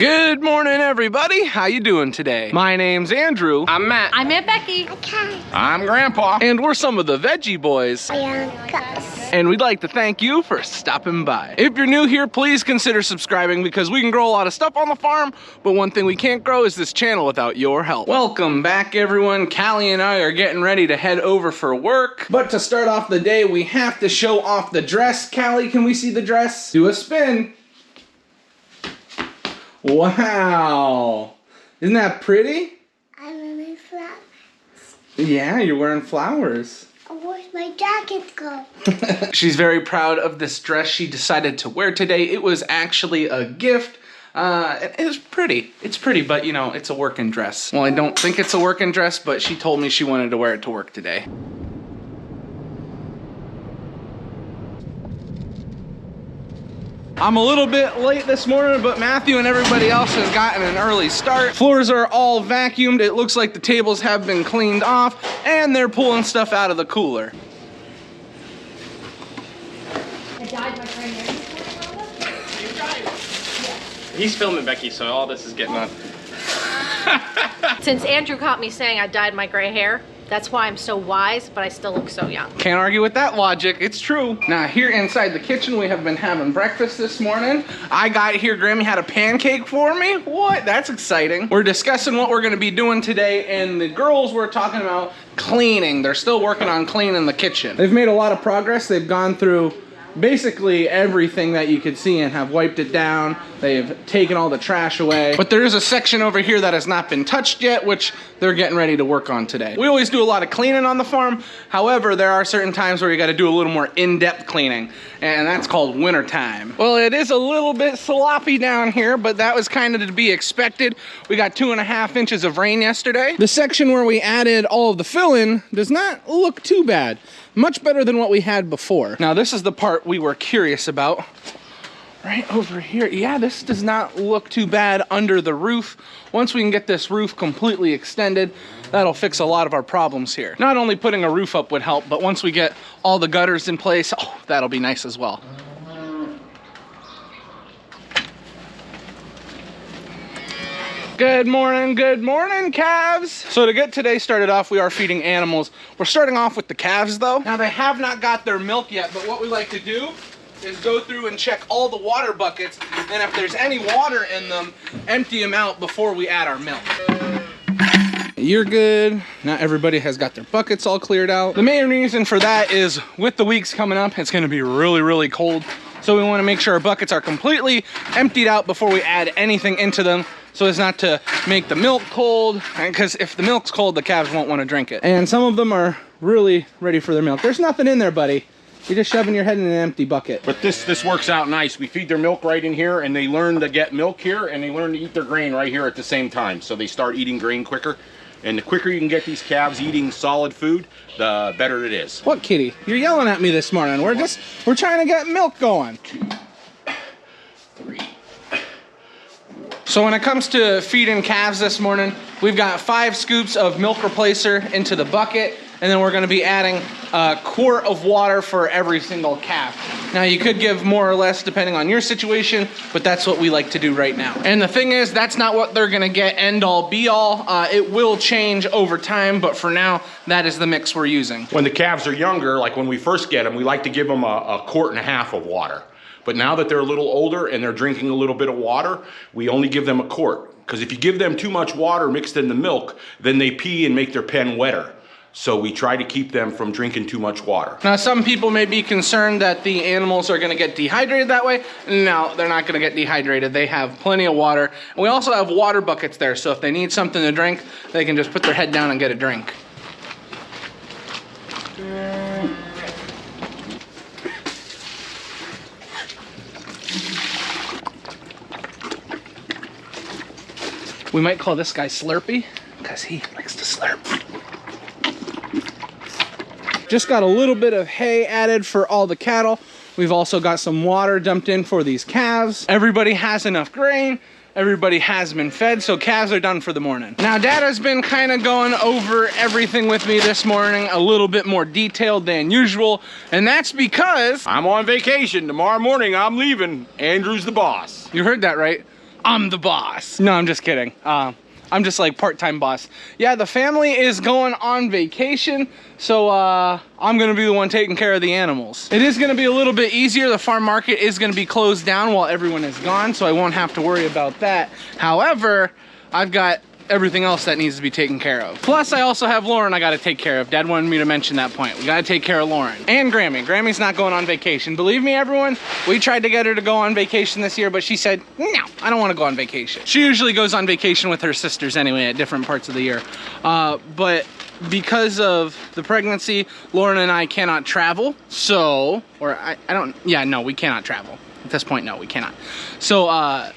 Good morning, everybody. How you doing today? My name's Andrew. I'm Matt. I'm Aunt Becky. I'm Grandpa. And we're some of the Veggie Boys. And we'd like to thank you for stopping by. If you're new here, please consider subscribing because we can grow a lot of stuff on the farm, but one thing we can't grow is this channel without your help. Welcome back, everyone. Callie and I are getting ready to head over for work. But to start off the day, we have to show off the dress. Callie, can we see the dress? Do a spin. Wow. Isn't that pretty? I'm wearing flowers. Yeah, you're wearing flowers. Where's my jacket go? She's very proud of this dress she decided to wear today. It was actually a gift. It was pretty. It's pretty, but you know, it's a working dress. Well, I don't think it's a working dress, but she told me she wanted to wear it to work today. I'm a little bit late this morning, but Matthew and everybody else has gotten an early start. Floors are all vacuumed. It looks like the tables have been cleaned off, and they're pulling stuff out of the cooler. I dyed my gray hair this morning, He's filming Becky, so all this is getting on. Since Andrew caught me saying I dyed my gray hair, that's why I'm so wise, but I still look so young. Can't argue with that logic, it's true. Now here inside the kitchen, we have been having breakfast this morning. I got here, Grammy had a pancake for me. What? That's exciting. We're discussing what we're gonna be doing today, and the girls were talking about cleaning. They're still working on cleaning the kitchen. They've made a lot of progress. They've gone through basically everything that you could see and have wiped it down. They've taken all the trash away. But there is a section over here that has not been touched yet, which they're getting ready to work on today. We always do a lot of cleaning on the farm. However, there are certain times where you gotta do a little more in-depth cleaning, and that's called winter time. Well, it is a little bit sloppy down here, but that was kind of to be expected. We got 2.5 inches of rain yesterday. The section where we added all of the fill-in does not look too bad. Much better than what we had before. Now this is the part we were curious about. Right over here. Yeah, this does not look too bad under the roof. Once we can get this roof completely extended, that'll fix a lot of our problems here. Not only putting a roof up would help, but once we get all the gutters in place, oh, that'll be nice as well. Good morning, calves. So to get today started off, we are feeding animals. We're starting off with the calves though. Now they have not got their milk yet, but what we like to do is go through and check all the water buckets, and if there's any water in them, empty them out before we add our milk. You're good. Not everybody has got their buckets all cleared out. The main reason for that is with the weeks coming up, it's gonna be really, really cold. So we wanna make sure our buckets are completely emptied out before we add anything into them, so as not to make the milk cold, because if the milk's cold, the calves won't want to drink it. And some of them are really ready for their milk. There's nothing in there, buddy. You're just shoving your head in an empty bucket. But this works out nice. We feed their milk right in here, and they learn to get milk here, and they learn to eat their grain right here at the same time. So they start eating grain quicker. And the quicker you can get these calves eating solid food, the better it is. What, kitty? You're yelling at me this morning. We're trying to get milk going. 2, 3. So when it comes to feeding calves this morning, we've got 5 scoops of milk replacer into the bucket, and then we're gonna be adding a quart of water for every single calf. Now you could give more or less depending on your situation, but that's what we like to do right now. And the thing is, that's not what they're gonna get end all be all. It will change over time, but for now, that is the mix we're using. When the calves are younger, like when we first get them, we like to give them a 1.5 quarts of water. But now that they're a little older and they're drinking a little bit of water, we only give them a quart. Because if you give them too much water mixed in the milk, then they pee and make their pen wetter. So we try to keep them from drinking too much water. Now some people may be concerned that the animals are gonna get dehydrated that way. No, they're not gonna get dehydrated. They have plenty of water. And we also have water buckets there, so if they need something to drink, they can just put their head down and get a drink. We might call this guy Slurpee, because he likes to slurp. Just got a little bit of hay added for all the cattle. We've also got some water dumped in for these calves. Everybody has enough grain. Everybody has been fed, so calves are done for the morning. Now, Dad has been kind of going over everything with me this morning, a little bit more detailed than usual, and that's because I'm on vacation. Tomorrow morning, I'm leaving. Andrew's the boss. you heard that right. I'm the boss. No, I'm just kidding. I'm just like part-time boss. Yeah, the family is going on vacation, so I'm gonna be the one taking care of the animals. It is gonna be a little bit easier. The farm market is gonna be closed down while everyone is gone, so I won't have to worry about that. However, I've got everything else that needs to be taken care of. Plus, I also have Lauren I gotta take care of. Dad wanted me to mention that point. We gotta take care of Lauren. And Grammy. Grammy's not going on vacation. Believe me, everyone, we tried to get her to go on vacation this year, but she said, no, I don't wanna go on vacation. She usually goes on vacation with her sisters anyway at different parts of the year. But because of the pregnancy, Lauren and I cannot travel. So, no, we cannot travel. At this point, no, we cannot. So,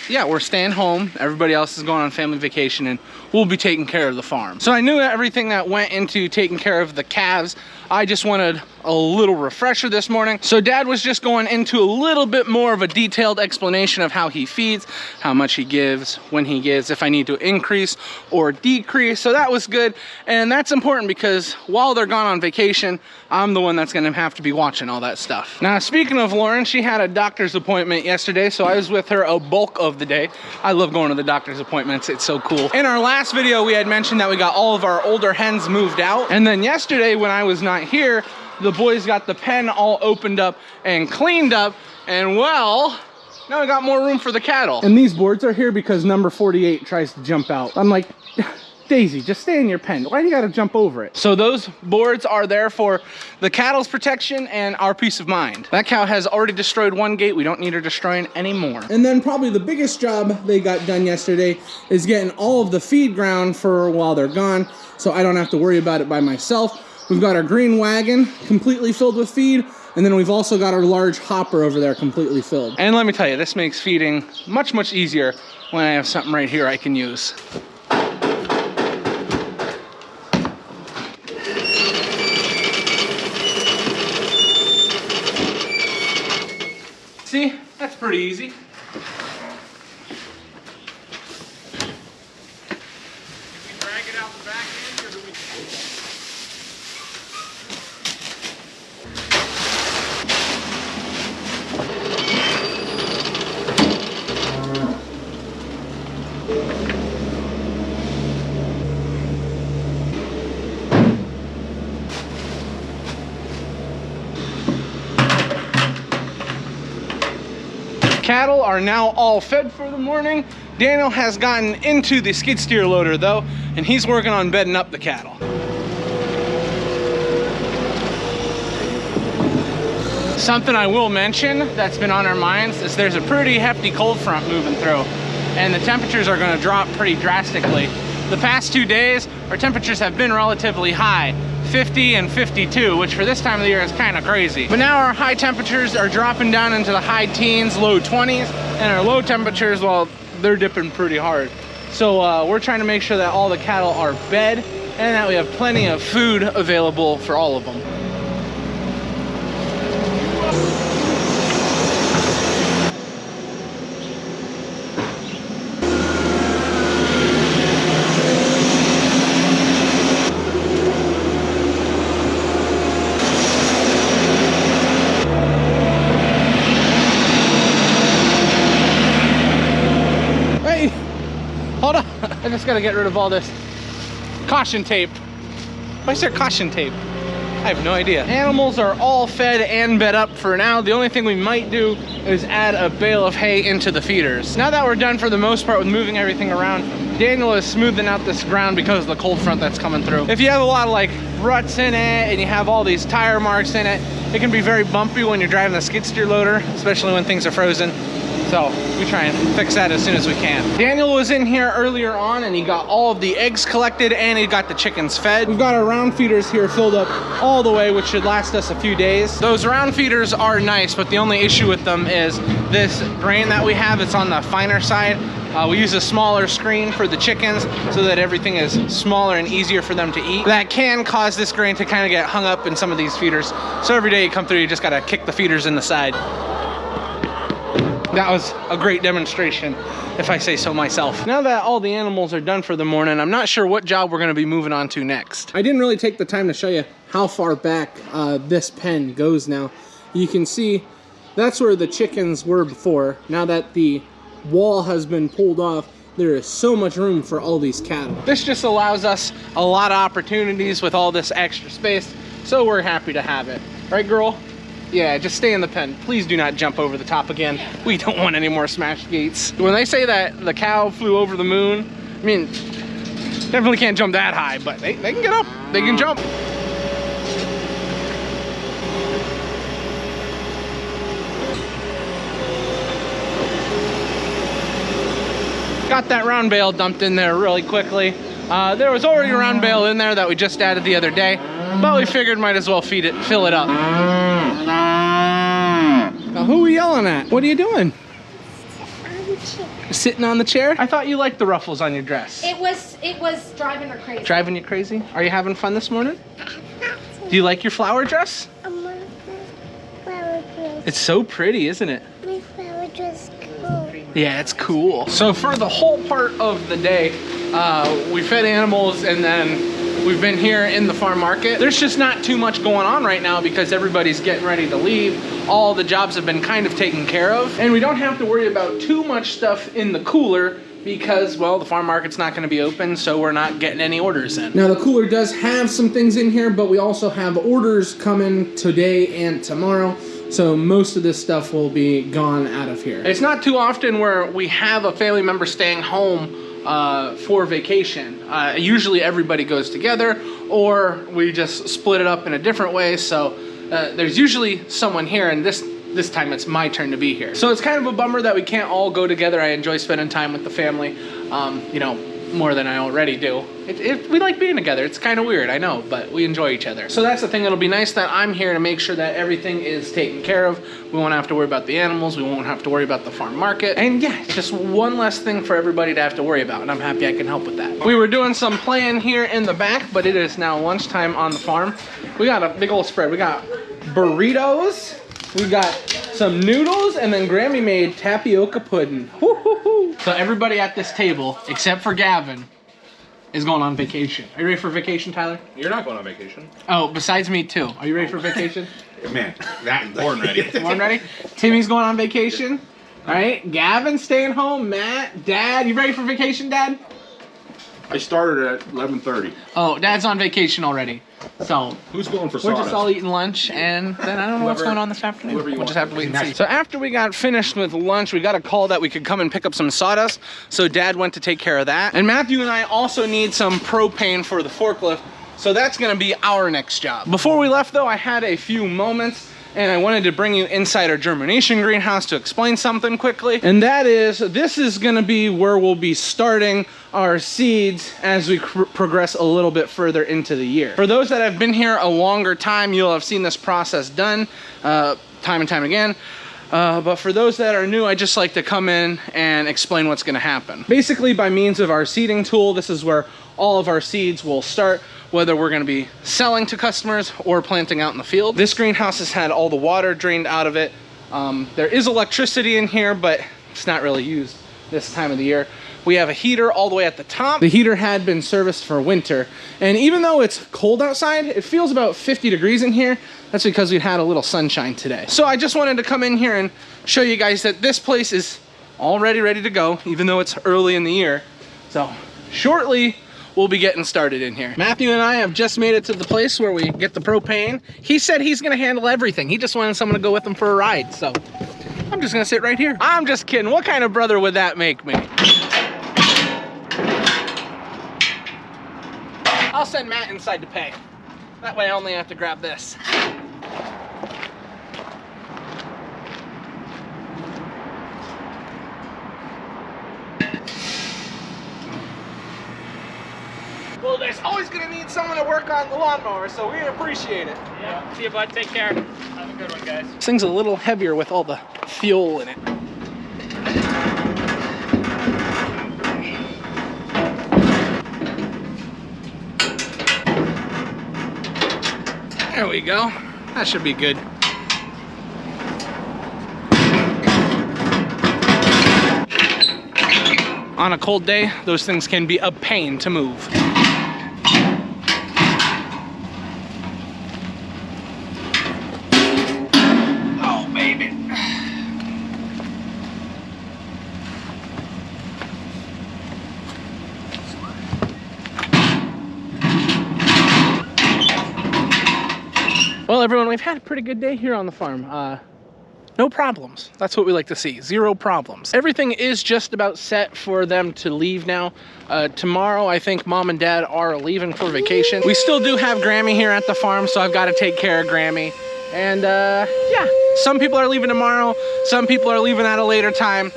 yeah, we're staying home. Everybody else is going on family vacation and we'll be taking care of the farm. So I knew everything that went into taking care of the calves. I just wanted a little refresher this morning. So Dad was just going into a little bit more of a detailed explanation of how he feeds, how much he gives, when he gives, if I need to increase or decrease. So that was good. And that's important because while they're gone on vacation, I'm the one that's gonna have to be watching all that stuff. Now, speaking of Lauren, she had a doctor's appointment yesterday, so I was with her a bulk of the day. I love going to the doctor's appointments, it's so cool. In our last video, we had mentioned that we got all of our older hens moved out. And then yesterday, when I was not here, the boys got the pen all opened up and cleaned up, and well, now we got more room for the cattle. And these boards are here because number 48 tries to jump out. I'm like, Daisy, just stay in your pen. Why do you gotta jump over it? So those boards are there for the cattle's protection and our peace of mind. That cow has already destroyed one gate. We don't need her destroying any more. And then probably the biggest job they got done yesterday is getting all of the feed ground for while they're gone, so I don't have to worry about it by myself. We've got our green wagon completely filled with feed, and then we've also got our large hopper over there completely filled. And let me tell you, this makes feeding much, much easier when I have something right here I can use. See, that's pretty easy. Cattle are now all fed for the morning. Daniel has gotten into the skid steer loader though, and he's working on bedding up the cattle. Something I will mention that's been on our minds is there's a pretty hefty cold front moving through, and the temperatures are gonna drop pretty drastically. The past 2 days, our temperatures have been relatively high. 50 and 52, which for this time of the year is kind of crazy. But now our high temperatures are dropping down into the high teens, low 20s, and our low temperatures, well, they're dipping pretty hard. So we're trying to make sure that all the cattle are fed and that we have plenty of food available for all of them. Hold on, I just gotta get rid of all this caution tape. Why is there caution tape? I have no idea. Animals are all fed and bed up for now. The only thing we might do is add a bale of hay into the feeders. Now that we're done for the most part with moving everything around, Daniel is smoothing out this ground because of the cold front that's coming through. If you have a lot of like ruts in it and you have all these tire marks in it, it can be very bumpy when you're driving the skid steer loader, especially when things are frozen. So we try and fix that as soon as we can. Daniel was in here earlier on and he got all of the eggs collected and he got the chickens fed. We've got our round feeders here filled up all the way, which should last us a few days. Those round feeders are nice, but the only issue with them is this grain that we have, it's on the finer side. We use a smaller screen for the chickens so that everything is smaller and easier for them to eat. That can cause this grain to kind of get hung up in some of these feeders. So every day you come through, you just gotta kick the feeders in the side. That was a great demonstration, if I say so myself. Now that all the animals are done for the morning, I'm not sure what job we're gonna be moving on to next. I didn't really take the time to show you how far back this pen goes now. You can see that's where the chickens were before. Now that the wall has been pulled off, there is so much room for all these cattle. This just allows us a lot of opportunities with all this extra space, so we're happy to have it. Right, girl? Yeah, just stay in the pen. Please do not jump over the top again. We don't want any more smashed gates. When they say that the cow flew over the moon, I mean, definitely can't jump that high, but they can get up, they can jump. Got that round bale dumped in there really quickly. There was already a round bale in there that we just added the other day, but we figured might as well fill it up. Now, who are we yelling at? What are you doing? Sitting on the chair? I thought you liked the ruffles on your dress. It was driving her crazy. Driving you crazy? Are you having fun this morning? Do you like your flower dress? I want flower dress. It's so pretty, isn't it? My flower dress cool. Yeah, it's cool. So for the whole part of the day, we fed animals and then we've been here in the farm market. There's just not too much going on right now because everybody's getting ready to leave. All the jobs have been kind of taken care of. And we don't have to worry about too much stuff in the cooler because, well, the farm market's not gonna be open, so we're not getting any orders in. Now the cooler does have some things in here, but we also have orders coming today and tomorrow. So most of this stuff will be gone out of here. It's not too often where we have a family member staying home for vacation. Usually everybody goes together or we just split it up in a different way. So there's usually someone here, and this time it's my turn to be here. So it's kind of a bummer that we can't all go together. I enjoy spending time with the family, you know, more than I already do. We like being together. It's kind of weird, I know, but we enjoy each other. So that's the thing. It'll be nice that I'm here to make sure that everything is taken care of. We won't have to worry about the animals. We won't have to worry about the farm market. And yeah, it's just one less thing for everybody to have to worry about, and I'm happy I can help with that. We were doing some playing here in the back, but it is now lunchtime on the farm. We got a big old spread. We got burritos, we got some noodles, and then Grammy made tapioca pudding. Woo-hoo-hoo. So everybody at this table, except for Gavin, is going on vacation. Are you ready for vacation, Tyler? You're not going on vacation. Oh, besides me too. Are you ready for vacation? Man, that born ready. Born ready? Timmy's going on vacation. All right, Gavin's staying home. Matt, Dad, you ready for vacation, Dad? I started at 11:30. Oh, Dad's on vacation already. So Who's going for we're sawdust? just all eating lunch, and then I don't know what's going on this afternoon. whoever you We'll just want. have to wait and see. So after we got finished with lunch, we got a call that we could come and pick up some sawdust. So Dad went to take care of that. And Matthew and I also need some propane for the forklift. So that's gonna be our next job. Before we left though, I had a few moments and I wanted to bring you inside our germination greenhouse to explain something quickly. And that is, this is gonna be where we'll be starting our seeds as we progress a little bit further into the year. For those that have been here a longer time, you'll have seen this process done time and time again. But for those that are new, I just like to come in and explain what's gonna happen. Basically, by means of our seeding tool, this is where all of our seeds will start, whether we're gonna be selling to customers or planting out in the field. This greenhouse has had all the water drained out of it. There is electricity in here, but it's not really used this time of the year. We have a heater all the way at the top. The heater had been serviced for winter. And even though it's cold outside, it feels about 50 degrees in here. That's because we had a little sunshine today. So I just wanted to come in here and show you guys that this place is already ready to go, even though it's early in the year. So shortly, we'll be getting started in here. Matthew and I have just made it to the place where we get the propane. He said he's gonna handle everything. He just wanted someone to go with him for a ride. So I'm just gonna sit right here. I'm just kidding. What kind of brother would that make me? I'll send Matt inside to pay. That way I only have to grab this. Well, there's always gonna need someone to work on the lawnmower, so we appreciate it. Yeah. See you, bud. Take care. Have a good one, guys. This thing's a little heavier with all the fuel in it. There we go. That should be good. On a cold day, those things can be a pain to move. Oh, baby. Well, everyone, we've had a pretty good day here on the farm. No problems. That's what we like to see. 0 problems. Everything is just about set for them to leave now. Tomorrow, I think Mom and Dad are leaving for vacation. We still do have Grammy here at the farm, so I've got to take care of Grammy. And yeah, some people are leaving tomorrow. Some people are leaving at a later time.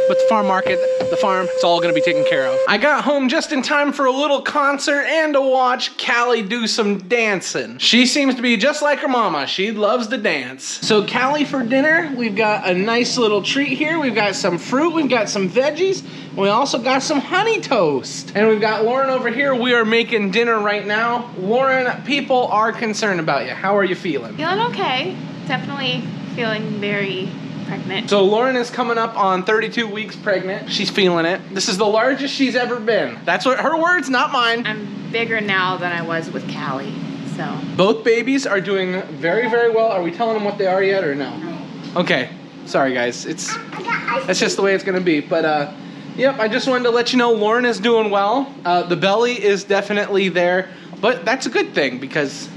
But the farm market, the farm, it's all gonna be taken care of. I got home just in time for a little concert and to watch Callie do some dancing. She seems to be just like her mama. She loves to dance. So Callie, for dinner, we've got a nice little treat here. We've got some fruit, we've got some veggies, and we also got some honey toast. And we've got Lauren over here. We are making dinner right now. Lauren, people are concerned about you. How are you feeling? Feeling okay. Definitely feeling very pregnant. So Lauren is coming up on 32 weeks pregnant. She's feeling it. This is the largest she's ever been. That's what her words, not mine. I'm bigger now than I was with Callie, so. Both babies are doing very, very well. Are we telling them what they are yet or no? Okay, sorry guys. That's just the way it's gonna be. But yep, I just wanted to let you know Lauren is doing well. The belly is definitely there, but that's a good thing because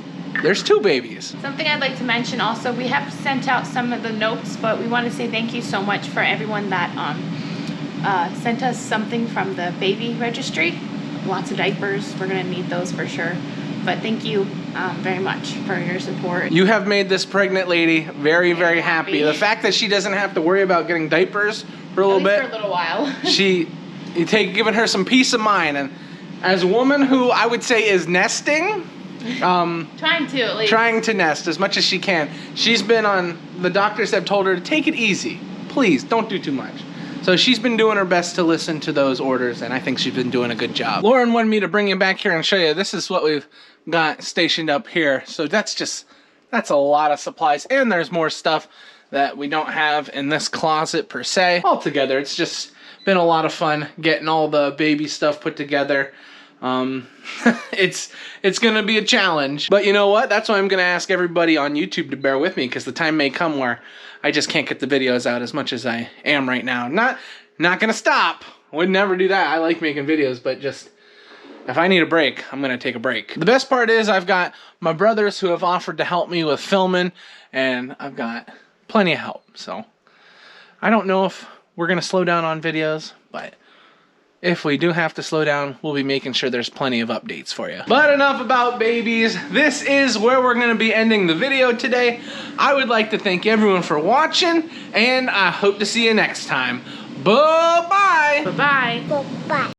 there's 2 babies. Something I'd like to mention also, we have sent out some of the notes, but we want to say thank you so much for everyone that sent us something from the baby registry. Lots of diapers, we're gonna need those for sure. But thank you very much for your support. You have made this pregnant lady very, very happy. The fact that she doesn't have to worry about getting diapers for a little bit. For a little while. Giving her some peace of mind. And as a woman who I would say is nesting, trying to at least. Trying to nest as much as she can. She's been on, the doctors have told her to take it easy. Please, don't do too much. So she's been doing her best to listen to those orders, and I think she's been doing a good job. Lauren wanted me to bring you back here and show you. This is what we've got stationed up here. So that's a lot of supplies, and there's more stuff that we don't have in this closet per se. Altogether, it's just been a lot of fun getting all the baby stuff put together. It's gonna be a challenge, but you know what? That's why I'm gonna ask everybody on YouTube to bear with me, because the time may come where I just can't get the videos out as much as I am right now. Not gonna stop. Would never do that. I like making videos, but just if I need a break, I'm gonna take a break. The best part is I've got my brothers who have offered to help me with filming, and I've got plenty of help. So I don't know if we're gonna slow down on videos, but if we do have to slow down, we'll be making sure there's plenty of updates for you. But enough about babies. This is where we're gonna be ending the video today. I would like to thank everyone for watching, and I hope to see you next time. Bye-bye. Bye-bye. Bye.